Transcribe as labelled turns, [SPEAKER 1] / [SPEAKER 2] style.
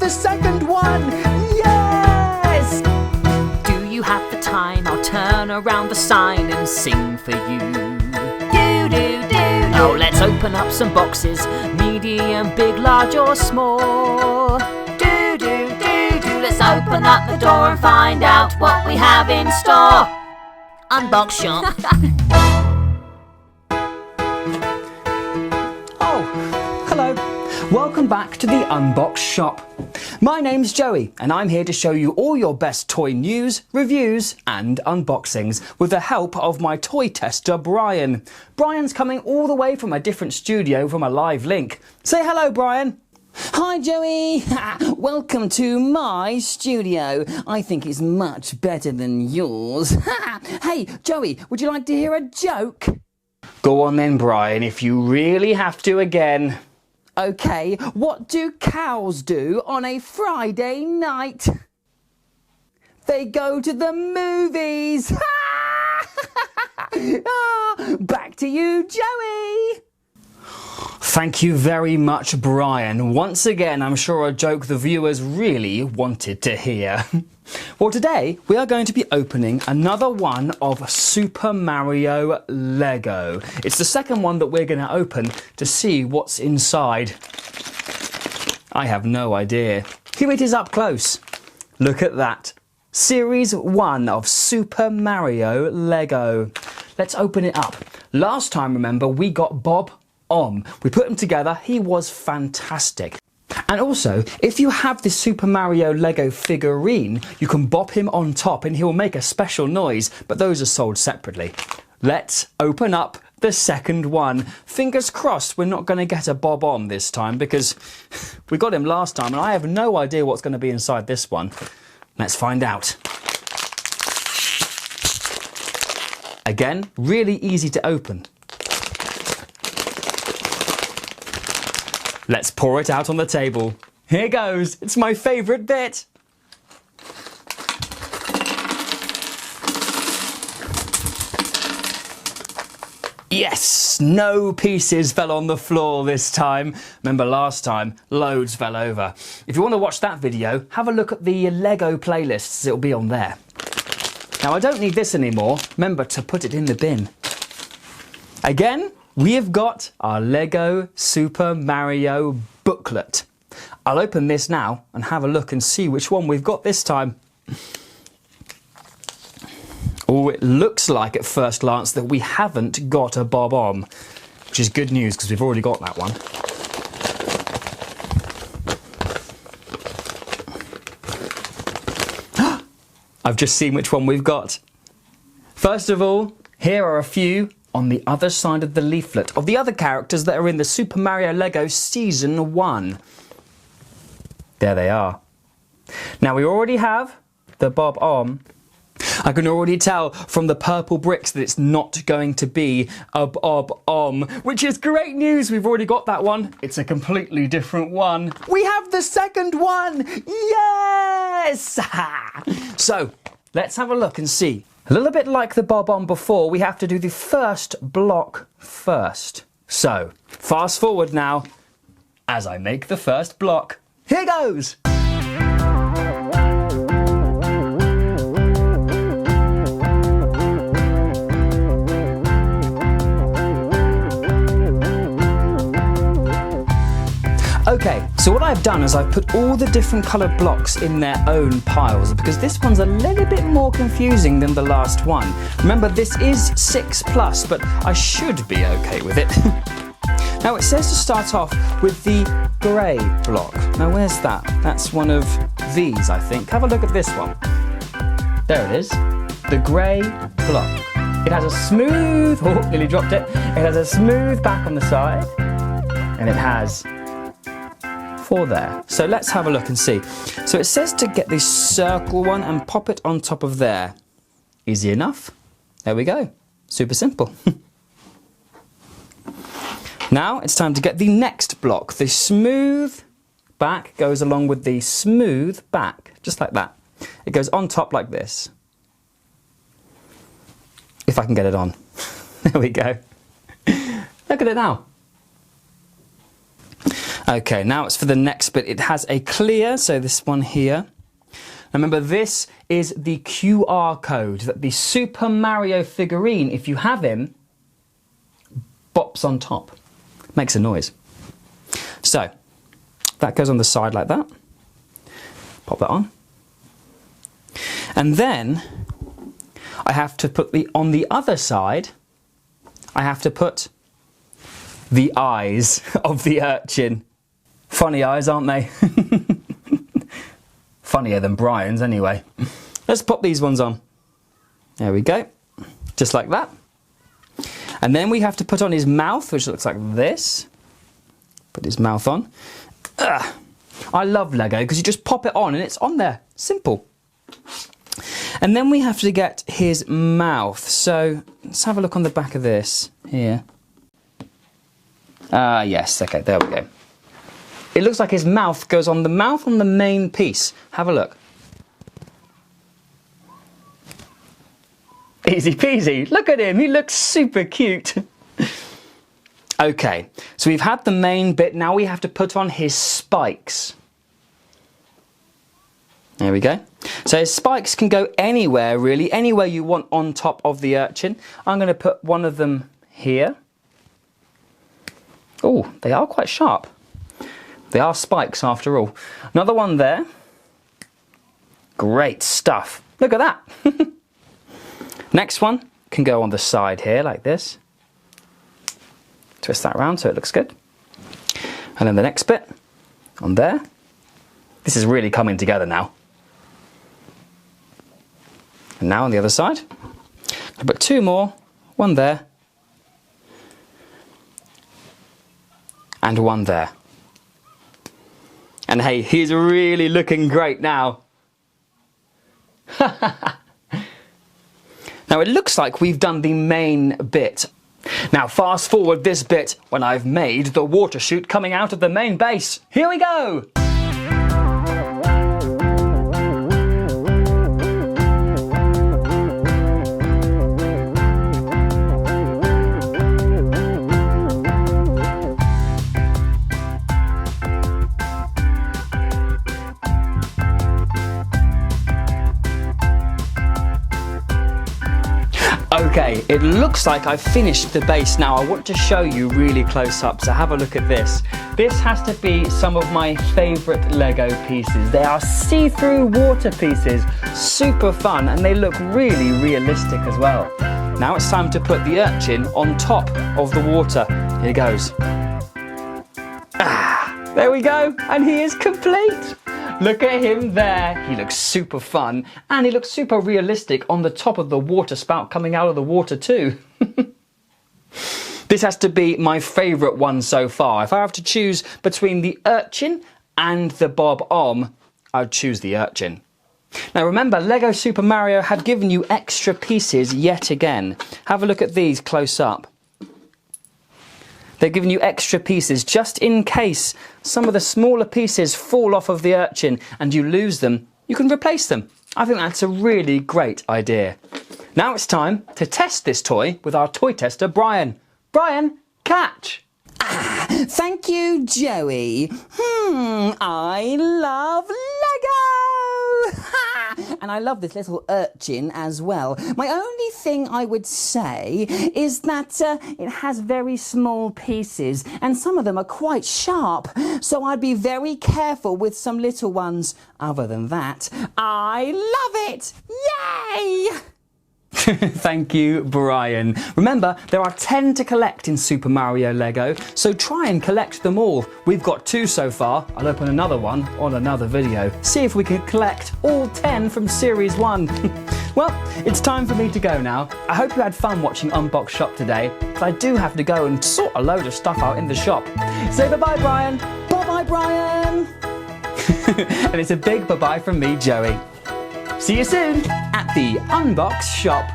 [SPEAKER 1] the second one! Yes!
[SPEAKER 2] Do you have the time? I'll turn around the sign and sing for you. Do, do, do. Now let's open up some boxes, medium, big, large or small. Do, do, do, do. Let's open up the door and find out what we have in store. Unbox Shop.
[SPEAKER 1] Oh, hello. Welcome back to the Unbox Shop. My name's Joey and I'm here to show you all your best toy news, reviews and unboxings with the help of my toy tester Brian. Brian's coming all the way from a different studio from a live link. Say hello, Brian.
[SPEAKER 3] Hi Joey! Welcome to my studio. I think it's much better than yours. Hey Joey, would you like to hear a joke?
[SPEAKER 1] Go on then, Brian, if you really have to again.
[SPEAKER 3] Okay, what do cows do on a Friday night? They go to the movies! Back to you, Joey!
[SPEAKER 1] Thank you very much, Brian. Once again, I'm sure a joke the viewers really wanted to hear. Well, today we are going to be opening another one of Super Mario Lego. It's the second one that we're going to open to see what's inside. I have no idea. Here it is up close. Look at that. Series 1 of Super Mario Lego. Let's open it up. Last time, remember, we got Bob on. We put him together. He was fantastic. And also, if you have this Super Mario Lego figurine, you can bop him on top and he'll make a special noise, but those are sold separately. Let's open up the second one. Fingers crossed we're not going to get a Bob on this time because we got him last time and I have no idea what's going to be inside this one. Let's find out. Again, really easy to open. Let's pour it out on the table. Here goes. It's my favourite bit. Yes, no pieces fell on the floor this time. Remember last time, loads fell over. If you want to watch that video, have a look at the Lego playlists. It'll be on there. Now, I don't need this anymore. Remember to put it in the bin. Again, we have got our Lego Super Mario booklet. I'll open this now and have a look and see which one we've got this time. Oh, it looks like at first glance that we haven't got a Bob on, which is good news because we've already got that one. I've just seen which one we've got. First of all, here are a few on the other side of the leaflet of the other characters that are in the Super Mario Lego Season 1. There they are. Now we already have the Bob on. I can already tell from the purple bricks that it's not going to be a Bob on, which is great news. We've already got that one. It's a completely different one. We have the second one. Yes! So let's have a look and see. A little bit like the Bob on before, we have to do the first block first. So, fast forward now, as I make the first block. Here goes! Okay, so what I've done is I've put all the different coloured blocks in their own piles because this one's a little bit more confusing than the last one. Remember, this is 6+, but I should be okay with it. Now it says to start off with the grey block. Now where's that? That's one of these, I think. Have a look at this one. There it is. The grey block. It has a smooth, oh, nearly dropped it. It has a smooth back on the side and it has 4 there. So let's have a look and see. So it says to get this circle one and pop it on top of there. Easy enough. There we go. Super simple. Now it's time to get the next block. The smooth back goes along with the smooth back, just like that. It goes on top like this. If I can get it on. There we go. Look at it now. Okay, now it's for the next bit. It has a clear, so this one here. Remember, this is the QR code that the Super Mario figurine, if you have him, bops on top. Makes a noise. So, that goes on the side like that. Pop that on. And then, I have to put on the other side, I have to put the eyes of the urchin. Funny eyes, aren't they? Funnier than Brian's anyway. Let's pop these ones on. There we go. Just like that. And then we have to put on his mouth, which looks like this. Put his mouth on. Ugh. I love Lego because you just pop it on and it's on there. Simple. And then we have to get his mouth. So let's have a look on the back of this here. Yes, okay, there we go. It looks like his mouth goes on the main piece. Have a look. Easy peasy. Look at him, he looks super cute. Okay, so we've had the main bit, now we have to put on his spikes. There we go. So his spikes can go anywhere really, anywhere you want on top of the urchin. I'm going to put one of them here. Oh, they are quite sharp. They are spikes after all. Another one there. Great stuff. Look at that. Next one can go on the side here like this. Twist that around so it looks good. And then the next bit on there. This is really coming together now. And now on the other side. I'll put two more. One there. And one there. And hey, he's really looking great now. Now it looks like we've done the main bit. Now fast forward this bit when I've made the water chute coming out of the main base. Here we go! Okay, it looks like I've finished the base now. I want to show you really close up, so have a look at this. This has to be some of my favourite Lego pieces. They are see-through water pieces, super fun, and they look really realistic as well. Now it's time to put the urchin on top of the water. Here goes. Ah, there we go, and he is complete. Look at him there. He looks super fun and he looks super realistic on the top of the water spout coming out of the water too. This has to be my favourite one so far. If I have to choose between the urchin and the bob-omb, I'd choose the urchin. Now remember, Lego Super Mario have given you extra pieces yet again. Have a look at these close up. They've given you extra pieces just in case some of the smaller pieces fall off of the urchin and you lose them, you can replace them. I think that's a really great idea. Now it's time to test this toy with our toy tester, Brian. Brian, catch!
[SPEAKER 3] Thank you, Joey. I love Lego! And I love this little urchin as well. My only thing I would say is that it has very small pieces and some of them are quite sharp, so I'd be very careful with some little ones. Other than that, I love it! Yay!
[SPEAKER 1] Thank you, Brian. Remember, there are 10 to collect in Super Mario Lego, so try and collect them all. We've got 2 so far. I'll open another one on another video. See if we can collect all 10 from Series 1. Well, it's time for me to go now. I hope you had fun watching Unbox Shop today, but I do have to go and sort a load of stuff out in the shop. Say bye-bye, Brian.
[SPEAKER 3] Bye-bye, Brian.
[SPEAKER 1] And it's a big bye-bye from me, Joey. See you soon at the Unbox Shop.